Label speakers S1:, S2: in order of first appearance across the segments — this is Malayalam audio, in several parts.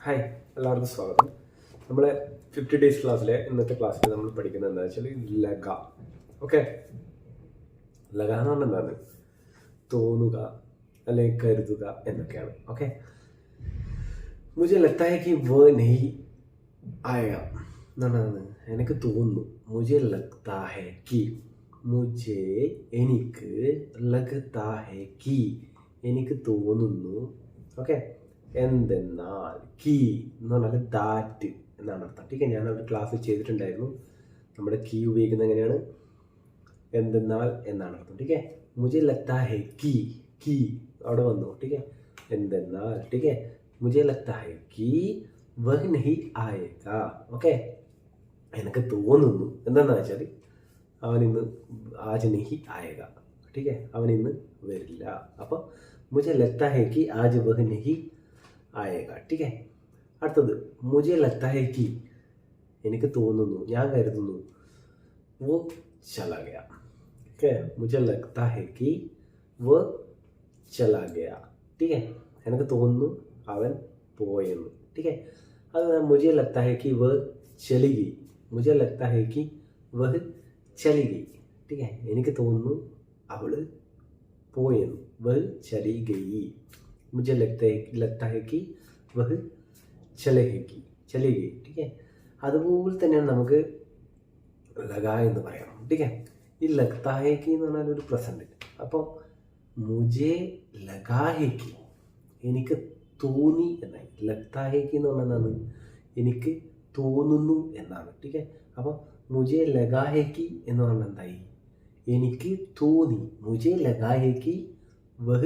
S1: ഹായ്, എല്ലാവർക്കും സ്വാഗതം. നമ്മളെ 50 ഡേയ്സ് ക്ലാസ്സിലെ ഇന്നത്തെ ക്ലാസ്സിൽ നമ്മൾ പഠിക്കുന്നത് എന്താ വെച്ചാൽ ലഗ. ഓക്കെ, ലഗ എന്ന് പറഞ്ഞാൽ എന്താണ്? തോന്നുക അല്ലെങ്കിൽ കരുതുക എന്നൊക്കെയാണ്. ഓക്കെ, മുझे लगता है कि वो नहीं आएगा എന്നാണ് എനിക്ക് തോന്നുന്നു. മുझे लगता है कि മുझे എനിക്ക് लगता है कि എനിക്ക് തോന്നുന്നു. ഓക്കെ, എന്തെന്നാൽ കീ എന്ന് പറഞ്ഞാൽ ദാറ്റ് എന്നാണ് അർത്ഥം. ടീക്കെ, ഞാൻ അവിടെ ക്ലാസ് ചെയ്തിട്ടുണ്ടായിരുന്നു. നമ്മുടെ കീ ഉപയോഗിക്കുന്നത് എങ്ങനെയാണ്? എന്തെന്നാൽ എന്നാണ് അർത്ഥം. ടീക്കെ, മുझे लगता है कि കീ അവിടെ വന്നു. ടീക്കെ, എന്തെന്നാൽ. ടീക്കെ, മുझे लगता है कि वह नहीं आएगा. ഓക്കെ, എനിക്ക് തോന്നുന്നു എന്താണെന്ന് വെച്ചാൽ അവനിന്ന് ആജ് नहीं आएगा. ടീക്കെ, അവനിന്ന് വരില്ല. അപ്പോൾ मुझे लगता है कि आज वह नहीं ആയേगा. ടീക്കെ, അടുത്തത് മുझे लगता है कि എനിക്ക് തോന്നുന്നു, ഞാൻ കരുതുന്നു. वो चला गया. ഓക്കെ, मुझे लगता है कि वो चला गया. ടീക്കെ, എനിക്ക് തോന്നുന്നു അവൻ പോയെന്ന്. ടീക്കെ, അത് मुझे लगता है कि वह चली गई. मुझे लगता है कि वह चली गई. ടീക്കെ, എനിക്ക് തോന്നുന്നു അവൾ പോയെന്ന്. वह चली गई. मुझे लगता है कि वह चलेगी. ടീക്കെ, അതുപോലെ തന്നെയാണ് നമുക്ക് ലഗ എന്ന് പറയാം. ടീക്കെ, ഈ लगता है कि എന്ന് പറഞ്ഞാൽ ഒരു പ്രസൻറ്റ്. അപ്പോൾ മുझे लगा है कि എനിക്ക് തോന്നി എന്നായി. लगता है कि എന്ന് പറഞ്ഞാൽ എന്താണ്? എനിക്ക് തോന്നുന്നു എന്നാണ്. ടീക്കെ, അപ്പോൾ मुझे लगा है कि എന്ന് പറഞ്ഞാൽ എന്തായി? എനിക്ക് തോന്നി. मुझे लगा है कि वह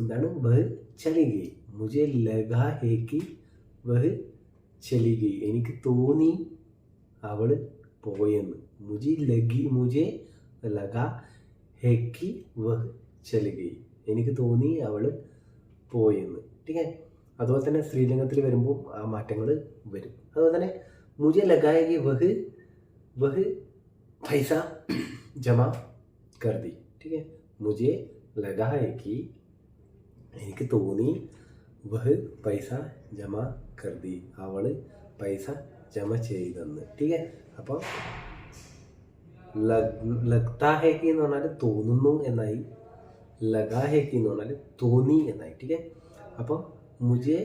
S1: എന്താണ്? वह चली गई. मुझे लगा है कि वह चली गई. എനിക്ക് തോന്നി അവൾ പോയെന്ന്. मुझे लगा है कि वह चली गई. എനിക്ക് തോന്നി അവൾ പോയെന്ന്. ടീക്കെ, അതുപോലെ തന്നെ സ്ത്രീലിംഗത്തിൽ വരുമ്പോൾ ആ മാറ്റങ്ങൾ വരും. അതുപോലെ തന്നെ मुझे लगा है कि वह पैसा जमा कर दी. ടീക്കെ, मुझे लगा है कि എനിക്ക് തോന്നി വഹ് പൈസ ജമ കർദി, അവൾ പൈസ ജമ ചെയ്തെന്ന്. ടീക്കെ, അപ്പോൾ ലഗ്താ ഹേ കി എന്ന് പറഞ്ഞാൽ തോന്നുന്നു എന്നായി. ലഗാ ഹേ കി എന്ന് പറഞ്ഞാൽ തോന്നി എന്നായി. ടീക്കെ, അപ്പോൾ മുझे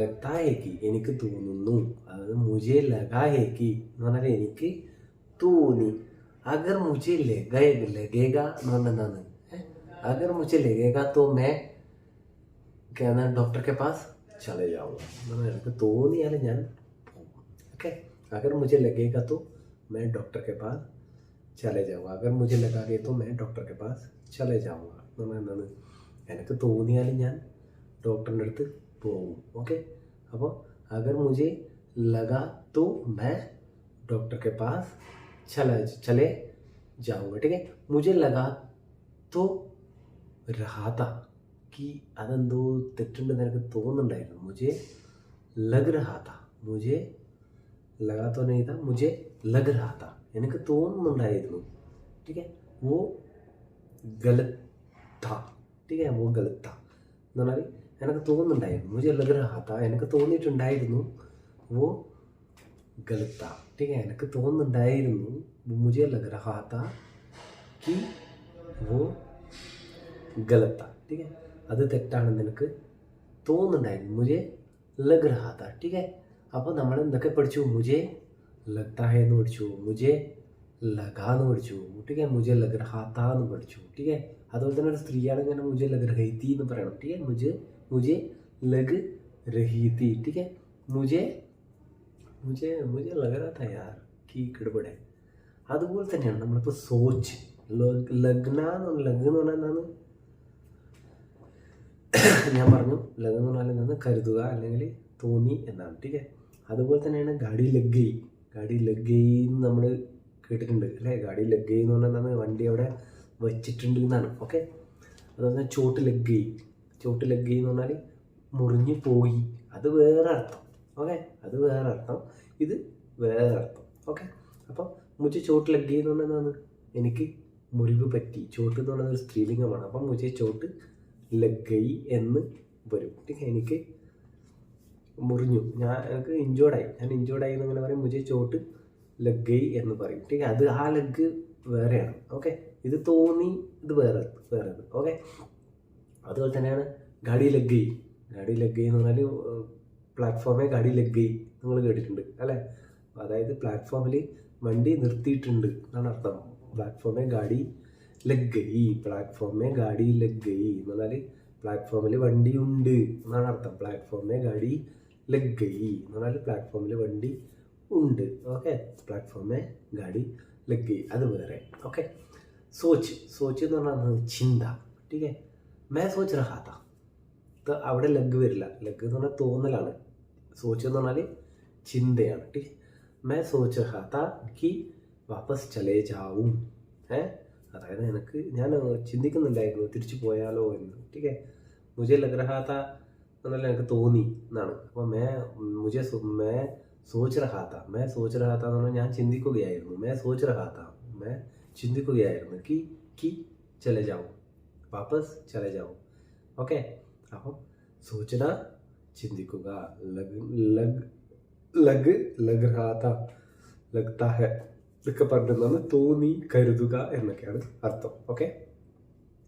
S1: लगता है कि എനിക്ക് തോന്നുന്നു. അതായത് मुझे लगा है कि എന്ന് പറഞ്ഞാൽ എനിക്ക് തോന്നി. अगर मुझे लगेगा എന്ന് പറഞ്ഞാൽ എന്താണ്? अगर मुझे लगेगा तो मैं कहना डॉक्टर के पास चले जाऊँगा. എനിക്ക് തോന്നിയാൽ ഞാൻ പോകും. ഓക്കെ, अगर मुझे लगेगा तो मैं डॉक्टर के पास चले जाऊँगा. अगर मुझे लगेगा तो मैं डॉक्टर के पास चले जाऊँगा എന്ന് പറഞ്ഞാൽ എന്താണ്? എനിക്ക് തോന്നിയാൽ ഞാൻ ഡോക്ടറിൻ്റെ അടുത്ത് പോകും. ഓക്കെ, അപ്പോൾ अगर मुझे लगा तो मैं डॉक्टर के पास चले जाऊँगा. ठीक है, मुझे लगा तो रहा था कि അതെന്തോ തെറ്റുണ്ടെന്ന് എനിക്ക് തോന്നുന്നുണ്ടായിരുന്നു. मुझे लग रहा था. मुझे लगा तो नहीं था, मुझे लग रहा था. എനിക്ക് തോന്നുന്നുണ്ടായിരുന്നു. ठीक है, वो गलत था. ठीक है, वो गलत था എന്ന് പറഞ്ഞാൽ എനിക്ക് തോന്നുന്നുണ്ടായിരുന്നു. मुझे लग रहा था എനിക്ക് തോന്നിയിട്ടുണ്ടായിരുന്നു. वो गलत था. ठीक है, എനിക്ക് തോന്നുന്നുണ്ടായിരുന്നു. मुझे लग रहा था कि वो गलत था. ठीक है, അത് തെറ്റാണെന്ന് എനിക്ക് തോന്നുന്നുണ്ടായിരുന്നു. मुझे लग रहा था. ठीक है, അപ്പോൾ നമ്മൾ എന്തൊക്കെ പഠിച്ചു? मुझे लगता है എന്ന് പഠിച്ചു, मुझे लगा എന്ന് പഠിച്ചു. ठीक है, मुझे लग रहा था എന്ന് പഠിച്ചു. ठीक है, അതുപോലെ തന്നെ ഒരു സ്ത്രീയാണെങ്കിൽ मुझे लग रही थी എന്ന് പറയണം. ठीक है, मुझे लग रही थी. ठीक है, मुझे लग रहा था यार कि गड़बड़ है. അതുപോലെ തന്നെയാണ് നമ്മളിപ്പോൾ സോച്ച് ലഗ്ന ലഗ് എന്ന് പറഞ്ഞാൽ എന്താണ്? ഞാൻ പറഞ്ഞു, ലഗ് എന്ന് പറഞ്ഞാൽ എന്താണ്? കരുതുക അല്ലെങ്കിൽ തോന്നി എന്നാണ്. ടീക്കെ, അതുപോലെ തന്നെയാണ് ഗാഡി ലഗ്ഗൈ. ഗാഡി ലഗ്ഗൈ എന്ന് നമ്മൾ കേട്ടിട്ടുണ്ട് അല്ലേ? ഗാഡി ലഗ്ഗൈ എന്ന് പറഞ്ഞാൽ എന്താണ്? വണ്ടി അവിടെ വച്ചിട്ടുണ്ട് എന്നാണ്. ഓക്കെ, അതുപോലെ തന്നെ ചോട്ട് ലഗ്ഗൈ. ചോട്ട് ലഗ്ഗൈ എന്ന് പറഞ്ഞാൽ മുറിഞ്ഞു പോയി. അത് വേറെ അർത്ഥം. ഓക്കെ, അത് വേറെ അർത്ഥം, ഇത് വേറെ അർത്ഥം. ഓക്കെ, അപ്പോൾ മുझे ചോട്ട് ലഗ്ഗൈ എന്ന് പറഞ്ഞാൽ എന്താണ്? എനിക്ക് മുറിവ് പറ്റി. ചോട്ട് എന്ന് പറയുന്നത് ഒരു സ്ത്രീലിംഗമാണ്. അപ്പം മുझे ചോട്ട് ലഗ്ഗൈ എന്ന് വരും. എനിക്ക് മുറിഞ്ഞു, എനിക്ക് ഇഞ്ചോർഡായി, ഞാൻ ഇഞ്ചോർഡായി എന്നങ്ങനെ പറയും. മുझे ചോട്ട് ലഗ് ഗई എന്ന് പറയും. ठीक है, അത് ആ ലഗ് വേറെയാണ്. ഓക്കെ, ഇത് തോന്നി, ഇത് വേറെ. ഓക്കെ, അതുപോലെ തന്നെയാണ് ഗാഡി ലഗ് ഗई. ഗാഡി ലഗ് ഗई എന്ന് പറഞ്ഞാൽ പ്ലാറ്റ്ഫോമേ ഗാഡി ലഗ് ഗई നിങ്ങൾ കേട്ടിട്ടുണ്ട് അല്ലേ? അതായത് പ്ലാറ്റ്ഫോമിൽ വണ്ടി നിർത്തിയിട്ടുണ്ട് എന്നാണ് അർത്ഥം. പ്ലാറ്റ്ഫോമേ ഗാഡി ലഗ് ഗई, പ്ലാറ്റ്ഫോമേ ഗാഡി ലഗ് ഗई എന്ന് പറഞ്ഞാൽ പ്ലാറ്റ്ഫോമിൽ വണ്ടി ഉണ്ട് എന്നാണ് അർത്ഥം. പ്ലാറ്റ്ഫോമേ ഗാഡി ലഗ് ഗई എന്ന് പറഞ്ഞാൽ പ്ലാറ്റ്ഫോമിൽ വണ്ടി ഉണ്ട്. ഓക്കെ, പ്ലാറ്റ്ഫോമേ ഗാഡി ലഗ് ഗई അത് വേറെ. ഓക്കെ, സോച്ച് എന്ന് പറഞ്ഞാൽ ചിന്ത. ठीक है, मैं सोच रहा था, അവിടെ ലഗ് വരില്ല. ലഗ് എന്ന് പറഞ്ഞാൽ തോന്നലാണ്. സോച്ച് എന്ന് പറഞ്ഞാൽ ചിന്തയാണ്. ठीक है, मैं सोच रहा था कि वापस चले जाऊं. അതായത് ഞാൻ ചിന്തിക്കുന്നുണ്ടായിരുന്നു തിരിച്ചു പോയാലോ എന്ന്. ठीक है, मुझे लग रहा था എന്നല്ല, എനിക്ക് തോന്നി എന്നാണ്. അപ്പോൾ मैं सोच रहा था എന്ന് പറഞ്ഞാൽ ഞാൻ ചിന്തിക്കുകയായിരുന്നു. मैं ചിന്തിക്കുകയായിരുന്നു. कि चले जाऊं, വാപ്പസ് ചലെ ജാവും. ഓക്കെ, അപ്പം സൂചന ചിന്തിക്കുക, ലഗ്താ ഹെ ഇതൊക്കെ പറഞ്ഞിട്ടുണ്ടെന്ന് തോന്നി, കരുതുക എന്നൊക്കെയാണ് അർത്ഥം. ഓക്കെ,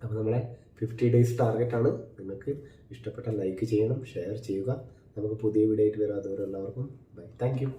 S1: അപ്പോൾ നമ്മളെ 50 days ടാർഗറ്റാണ്. നിങ്ങൾക്ക് ഇഷ്ടപ്പെട്ട ലൈക്ക് ചെയ്യണം, ഷെയർ ചെയ്യുക. നമുക്ക് പുതിയ വീഡിയോ ആയിട്ട് വരാം. അതുവരെ എല്ലാവർക്കും ബൈ, താങ്ക് യു.